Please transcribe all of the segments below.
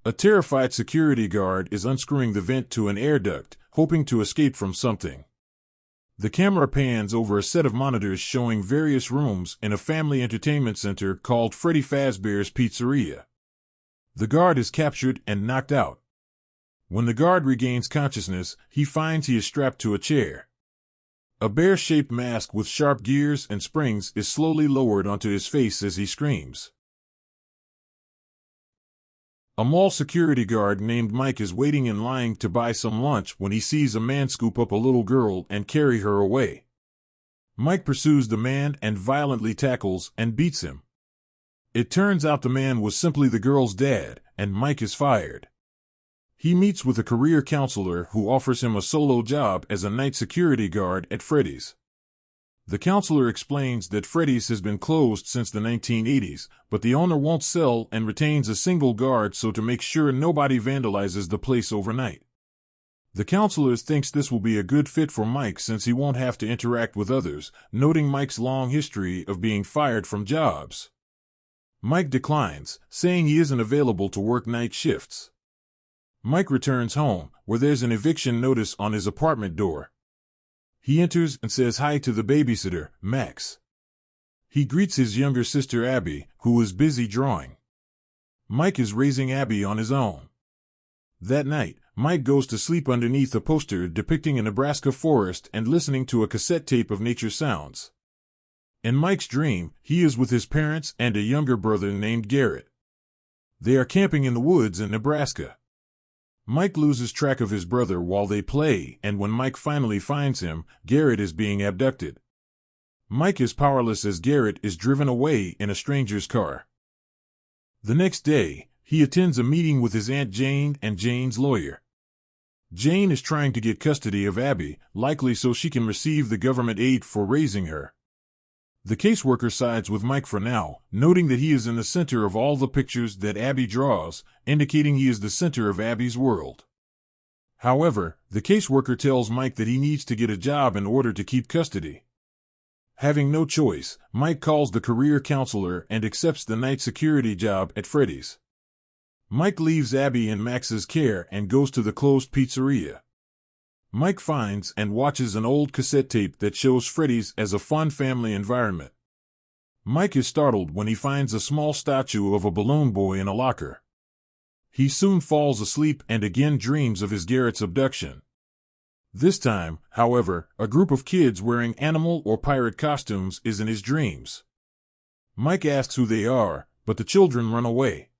A terrified security guard is unscrewing the vent to an air duct, hoping to escape from something. The camera pans over a set of monitors showing various rooms in a family entertainment center called Freddy Fazbear's Pizzeria. The guard is captured and knocked out. When the guard regains consciousness, he finds he is strapped to a chair. A bear-shaped mask with sharp gears and springs is slowly lowered onto his face as he screams. A mall security guard named Mike is waiting in line to buy some lunch when he sees a man scoop up a little girl and carry her away. Mike pursues the man and violently tackles and beats him. It turns out the man was simply the girl's dad, and Mike is fired. He meets with a career counselor who offers him a solo job as a night security guard at Freddy's. The counselor explains that Freddy's has been closed since the 1980s, but the owner won't sell and retains a single guard so to make sure nobody vandalizes the place overnight. The counselor thinks this will be a good fit for Mike since he won't have to interact with others, noting Mike's long history of being fired from jobs. Mike declines, saying he isn't available to work night shifts. Mike returns home, where there's an eviction notice on his apartment door. He enters and says hi to the babysitter, Max. He greets his younger sister Abby, who is busy drawing. Mike is raising Abby on his own. That night, Mike goes to sleep underneath a poster depicting a Nebraska forest and listening to a cassette tape of nature sounds. In Mike's dream, he is with his parents and a younger brother named Garrett. They are camping in the woods in Nebraska. Mike loses track of his brother while they play, and when Mike finally finds him, Garrett is being abducted. Mike is powerless as Garrett is driven away in a stranger's car. The next day, he attends a meeting with his Aunt Jane and Jane's lawyer. Jane is trying to get custody of Abby, likely so she can receive the government aid for raising her. The caseworker sides with Mike for now, noting that he is in the center of all the pictures that Abby draws, indicating he is the center of Abby's world. However, the caseworker tells Mike that he needs to get a job in order to keep custody. Having no choice, Mike calls the career counselor and accepts the night security job at Freddy's. Mike leaves Abby in Max's care and goes to the closed pizzeria. Mike finds and watches an old cassette tape that shows Freddy's as a fun family environment. Mike is startled when he finds a small statue of a balloon boy in a locker. He soon falls asleep and again dreams of his Garrett's abduction. This time, however, a group of kids wearing animal or pirate costumes is in his dreams. Mike asks who they are, but the children run away.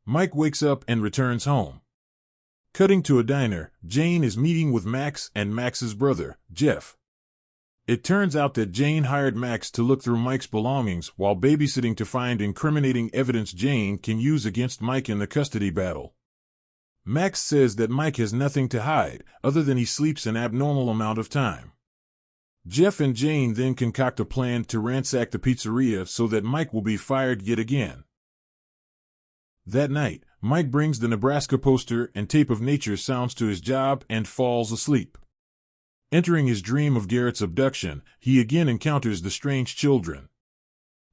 Mike wakes up and returns home. Cutting to a diner, Jane is meeting with Max and Max's brother, Jeff. It turns out that Jane hired Max to look through Mike's belongings while babysitting to find incriminating evidence Jane can use against Mike in the custody battle. Max says that Mike has nothing to hide, other than he sleeps an abnormal amount of time. Jeff and Jane then concoct a plan to ransack the pizzeria so that Mike will be fired yet again. That night, Mike brings the Nebraska poster and tape of nature sounds to his job and falls asleep. Entering his dream of Garrett's abduction, he again encounters the strange children.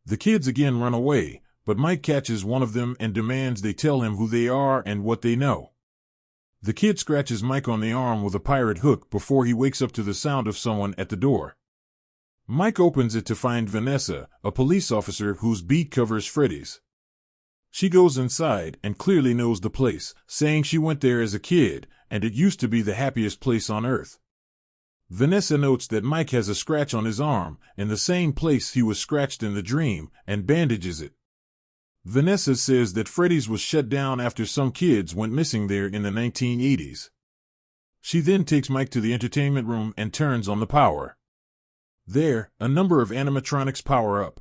The kids again run away, but Mike catches one of them and demands they tell him who they are and what they know. The kid scratches Mike on the arm with a pirate hook before he wakes up to the sound of someone at the door. Mike opens it to find Vanessa, a police officer whose beat covers Freddy's. She goes inside and clearly knows the place, saying she went there as a kid, and it used to be the happiest place on earth. Vanessa notes that Mike has a scratch on his arm, in the same place he was scratched in the dream, and bandages it. Vanessa says that Freddy's was shut down after some kids went missing there in the 1980s. She then takes Mike to the entertainment room and turns on the power. There, a number of animatronics power up.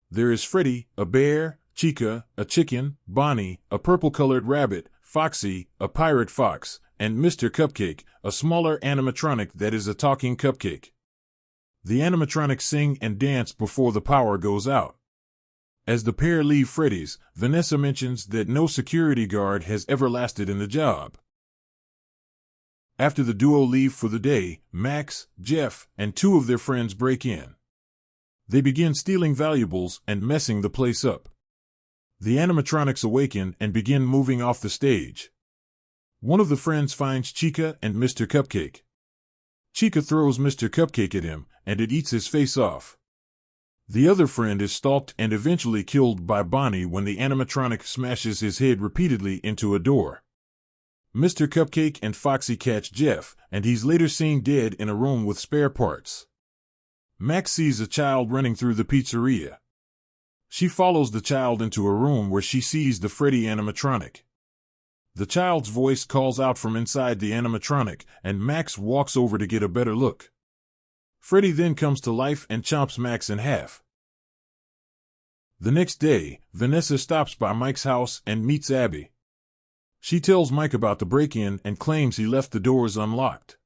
There is Freddy, a bear, Chica, a chicken, Bonnie, a purple-colored rabbit, Foxy, a pirate fox, and Mr. Cupcake, a smaller animatronic that is a talking cupcake. The animatronics sing and dance before the power goes out. As the pair leave Freddy's, Vanessa mentions that no security guard has ever lasted in the job. After the duo leave for the day, Max, Jeff, and two of their friends break in. They begin stealing valuables and messing the place up. The animatronics awaken and begin moving off the stage. One of the friends finds Chica and Mr. Cupcake. Chica throws Mr. Cupcake at him, and it eats his face off. The other friend is stalked and eventually killed by Bonnie when the animatronic smashes his head repeatedly into a door. Mr. Cupcake and Foxy catch Jeff, and he's later seen dead in a room with spare parts. Max sees a child running through the pizzeria. She follows the child into a room where she sees the Freddy animatronic. The child's voice calls out from inside the animatronic, and Max walks over to get a better look. Freddy then comes to life and chomps Max in half. The next day, Vanessa stops by Mike's house and meets Abby. She tells Mike about the break-in and claims he left the doors unlocked.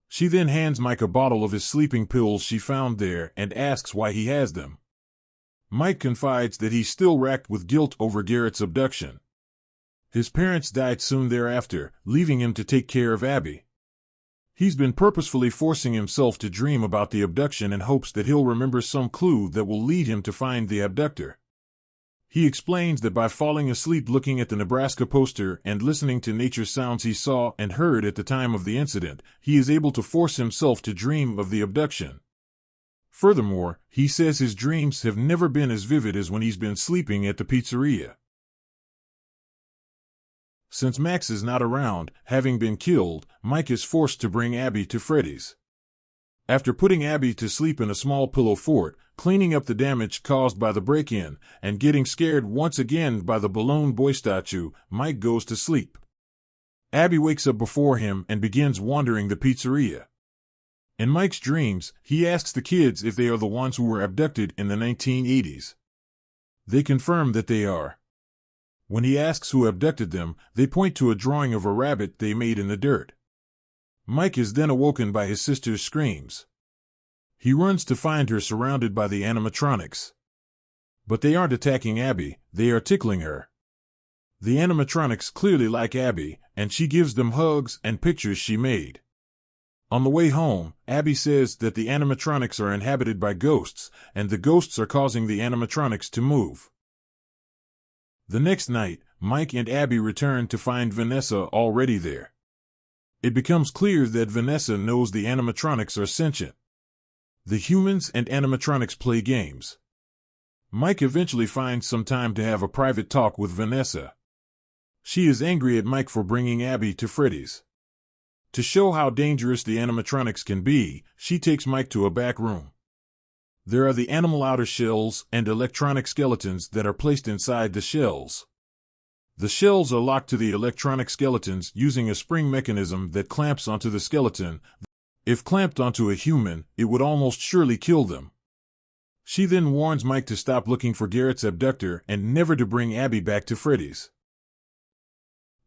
She then hands Mike a bottle of his sleeping pills she found there and asks why he has them. Mike confides that he's still racked with guilt over Garrett's abduction. His parents died soon thereafter, leaving him to take care of Abby. He's been purposefully forcing himself to dream about the abduction in hopes that he'll remember some clue that will lead him to find the abductor. He explains that by falling asleep looking at the Nebraska poster and listening to nature sounds he saw and heard at the time of the incident, he is able to force himself to dream of the abduction. Furthermore, he says his dreams have never been as vivid as when he's been sleeping at the pizzeria. Since Max is not around, having been killed, Mike is forced to bring Abby to Freddy's. After putting Abby to sleep in a small pillow fort, cleaning up the damage caused by the break-in, and getting scared once again by the balloon boy statue, Mike goes to sleep. Abby wakes up before him and begins wandering the pizzeria. In Mike's dreams, he asks the kids if they are the ones who were abducted in the 1980s. They confirm that they are. When he asks who abducted them, they point to a drawing of a rabbit they made in the dirt. Mike is then awoken by his sister's screams. He runs to find her surrounded by the animatronics. But they aren't attacking Abby, they are tickling her. The animatronics clearly like Abby, and she gives them hugs and pictures she made. On the way home, Abby says that the animatronics are inhabited by ghosts, and the ghosts are causing the animatronics to move. The next night, Mike and Abby return to find Vanessa already there. It becomes clear that Vanessa knows the animatronics are sentient. The humans and animatronics play games. Mike eventually finds some time to have a private talk with Vanessa. She is angry at Mike for bringing Abby to Freddy's. To show how dangerous the animatronics can be, she takes Mike to a back room. There are the animal outer shells and electronic skeletons that are placed inside the shells. The shells are locked to the electronic skeletons using a spring mechanism that clamps onto the skeleton. If clamped onto a human, it would almost surely kill them. She then warns Mike to stop looking for Garrett's abductor and never to bring Abby back to Freddy's.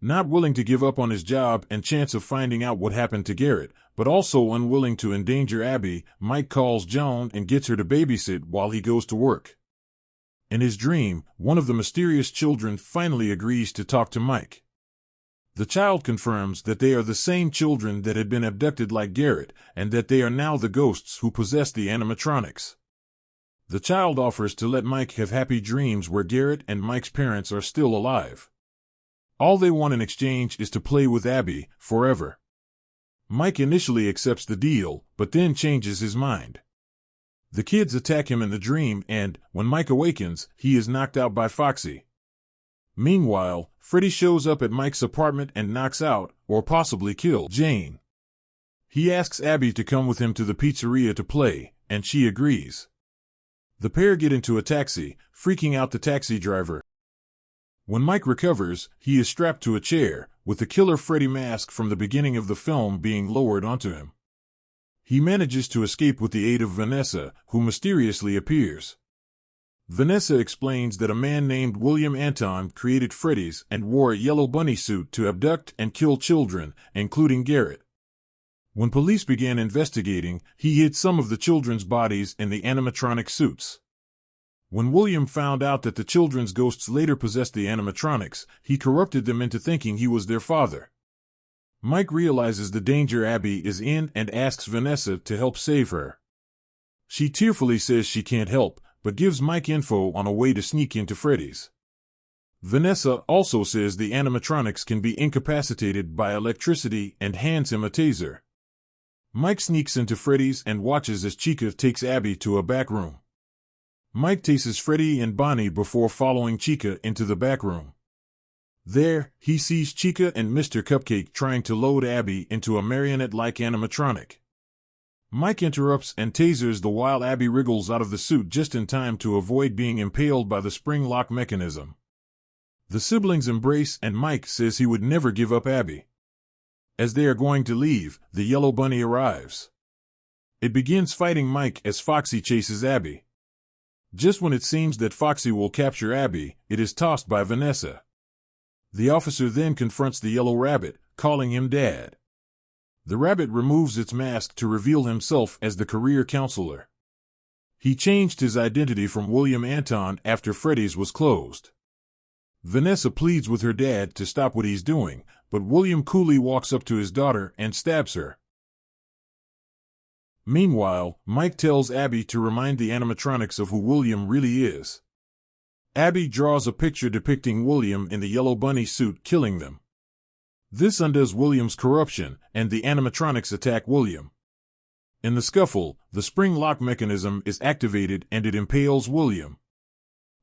Not willing to give up on his job and chance of finding out what happened to Garrett, but also unwilling to endanger Abby, Mike calls Joan and gets her to babysit while he goes to work. In his dream, one of the mysterious children finally agrees to talk to Mike. The child confirms that they are the same children that had been abducted like Garrett, and that they are now the ghosts who possess the animatronics. The child offers to let Mike have happy dreams where Garrett and Mike's parents are still alive. All they want in exchange is to play with Abby forever. Mike initially accepts the deal, but then changes his mind. The kids attack him in the dream and, when Mike awakens, he is knocked out by Foxy. Meanwhile, Freddy shows up at Mike's apartment and knocks out, or possibly kills, Jane. He asks Abby to come with him to the pizzeria to play, and she agrees. The pair get into a taxi, freaking out the taxi driver. When Mike recovers, he is strapped to a chair, with the killer Freddy mask from the beginning of the film being lowered onto him. He manages to escape with the aid of Vanessa, who mysteriously appears. Vanessa explains that a man named William Anton created Freddy's and wore a yellow bunny suit to abduct and kill children, including Garrett. When police began investigating, he hid some of the children's bodies in the animatronic suits. When William found out that the children's ghosts later possessed the animatronics, he corrupted them into thinking he was their father. Mike realizes the danger Abby is in and asks Vanessa to help save her. She tearfully says she can't help, but gives Mike info on a way to sneak into Freddy's. Vanessa also says the animatronics can be incapacitated by electricity and hands him a taser. Mike sneaks into Freddy's and watches as Chica takes Abby to a back room. Mike tases Freddy and Bonnie before following Chica into the back room. There, he sees Chica and Mr. Cupcake trying to load Abby into a marionette-like animatronic. Mike interrupts and tasers the while Abby wriggles out of the suit just in time to avoid being impaled by the spring lock mechanism. The siblings embrace and Mike says he would never give up Abby. As they are going to leave, the yellow bunny arrives. It begins fighting Mike as Foxy chases Abby. Just when it seems that Foxy will capture Abby, it is tossed by Vanessa. The officer then confronts the yellow rabbit, calling him Dad. The rabbit removes its mask to reveal himself as the career counselor. He changed his identity from William Anton after Freddy's was closed. Vanessa pleads with her dad to stop what he's doing, but William coolly walks up to his daughter and stabs her. Meanwhile, Mike tells Abby to remind the animatronics of who William really is. Abby draws a picture depicting William in the yellow bunny suit killing them. This undoes William's corruption, and the animatronics attack William. In the scuffle, the spring lock mechanism is activated and it impales William.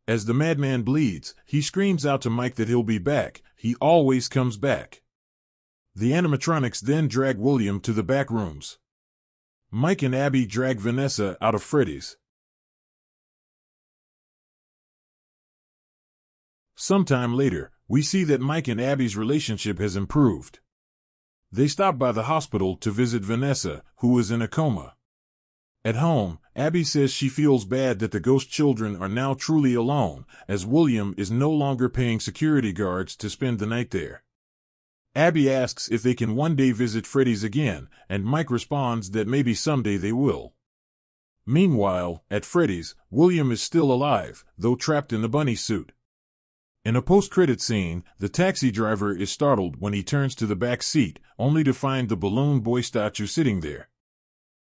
As the madman bleeds, he screams out to Mike that he'll be back. He always comes back. The animatronics then drag William to the back rooms. Mike and Abby drag Vanessa out of Freddy's. Sometime later, we see that Mike and Abby's relationship has improved. They stop by the hospital to visit Vanessa, who is in a coma. At home, Abby says she feels bad that the ghost children are now truly alone, as William is no longer paying security guards to spend the night there. Abby asks if they can one day visit Freddy's again, and Mike responds that maybe someday they will. Meanwhile, at Freddy's, William is still alive, though trapped in the bunny suit. In a post-credit scene, the taxi driver is startled when he turns to the back seat, only to find the balloon boy statue sitting there.